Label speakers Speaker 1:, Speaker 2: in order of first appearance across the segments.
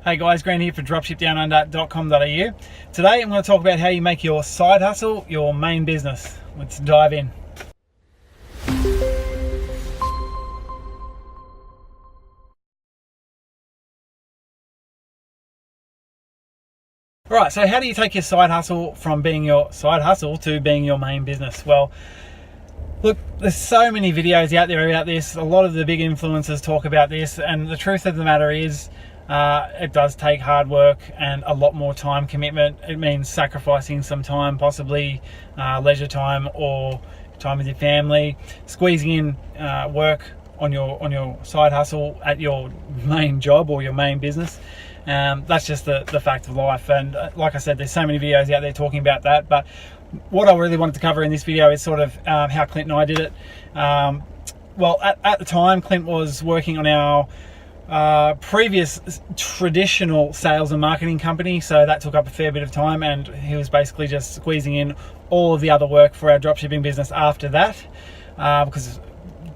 Speaker 1: Hey guys, Grant here for dropshipdownunder.com.au. Today I'm going to talk about how you make your side hustle your main business. Let's dive in. Alright, so how do you take your side hustle from being your side hustle to being your main business? Well, look, there's so many videos out there about this. A lot of the big influencers talk about this, and the truth of the matter is it does take hard work and a lot more time commitment. It means sacrificing some time, possibly leisure time or time with your family, squeezing in work on your side hustle at your main job or your main business. That's just the fact of life. And like I said, there's so many videos out there talking about that, but what I really wanted to cover in this video is sort of how Clint and I did it. Well, at the time, Clint was working on our previous traditional sales and marketing company, so that took up a fair bit of time, and he was basically just squeezing in all of the other work for our dropshipping business after that, because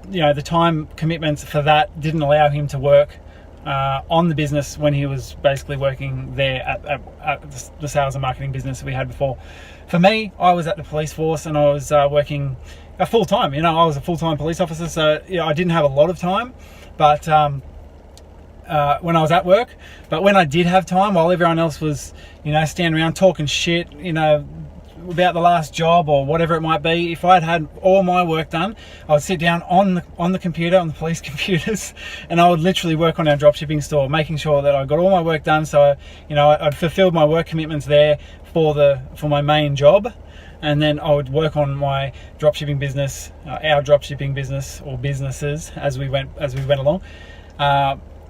Speaker 1: the time commitments for that didn't allow him to work on the business when he was basically working there at the sales and marketing business we had before. For me, I was at the police force and I was working full-time. I was a full-time police officer, so I didn't have a lot of time, but when I was at work. But when I did have time, while everyone else was standing around talking shit about the last job or whatever it might be, if I had all my work done, I would sit down on the computer, on the police computers, and I would literally work on our dropshipping store, making sure that I got all my work done, so I'd fulfilled my work commitments there for my main job. And then I would work on my dropshipping business, our dropshipping business or businesses as we went along.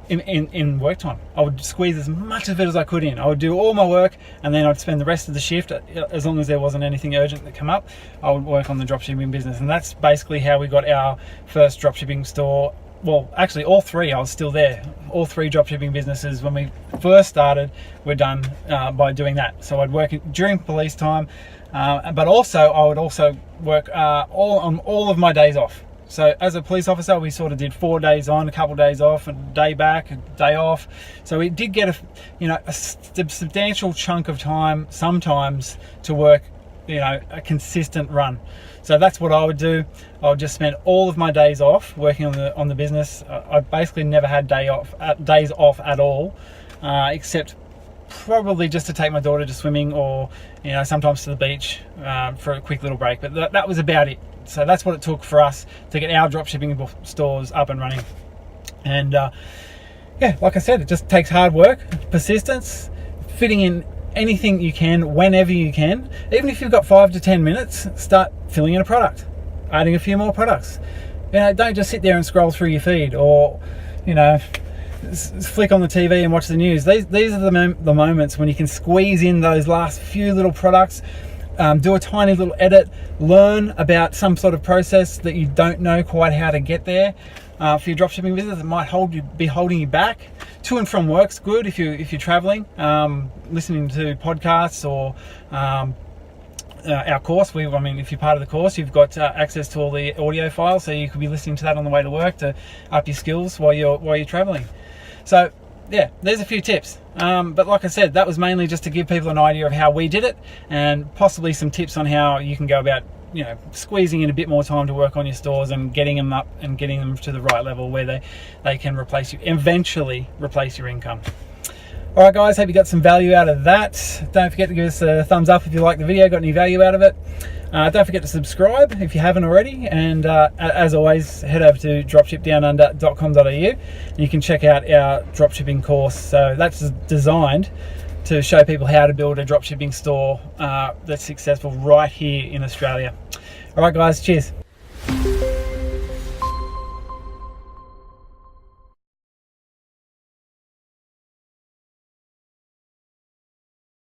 Speaker 1: In work time, I would squeeze as much of it as I could in. I would do all my work, and then I'd spend the rest of the shift, as long as there wasn't anything urgent that come up, I would work on the dropshipping business. And that's basically how we got our first dropshipping store. Well, actually all three, I was still there. All three dropshipping businesses when we first started were done by doing that. So I'd work during police time, but also I would also work on all of my days off. So as a police officer, we sort of did 4 days on, a couple of days off, a day back, a day off. So we did get a substantial chunk of time sometimes to work, a consistent run. So that's what I would do. I would just spend all of my days off working on the business. I basically never had days off at all, except probably just to take my daughter to swimming or sometimes to the beach for a quick little break. But that was about it. So that's what it took for us to get our dropshipping stores up and running. And like I said, it just takes hard work, persistence, fitting in anything you can, whenever you can. Even if you've got 5 to 10 minutes, start filling in a product, adding a few more products. Don't just sit there and scroll through your feed or, flick on the TV and watch the news. These are the moments when you can squeeze in those last few little products. Do a tiny little edit, learn about some sort of process that you don't know quite how to get there for your dropshipping business. It might be holding you back. To and from work's good if you're traveling, listening to podcasts or our course. If you're part of the course, you've got access to all the audio files, so you could be listening to that on the way to work to up your skills while you're traveling. So yeah, there's a few tips. But like I said, that was mainly just to give people an idea of how we did it, and possibly some tips on how you can go about, squeezing in a bit more time to work on your stores and getting them up and getting them to the right level where they can eventually replace your income. All right, guys, hope you got some value out of that. Don't forget to give us a thumbs up if you like the video, got any value out of it. Don't forget to subscribe if you haven't already, and as always, head over to dropshipdownunder.com.au and you can check out our dropshipping course. So that's designed to show people how to build a dropshipping store that's successful right here in Australia. All right, guys, cheers.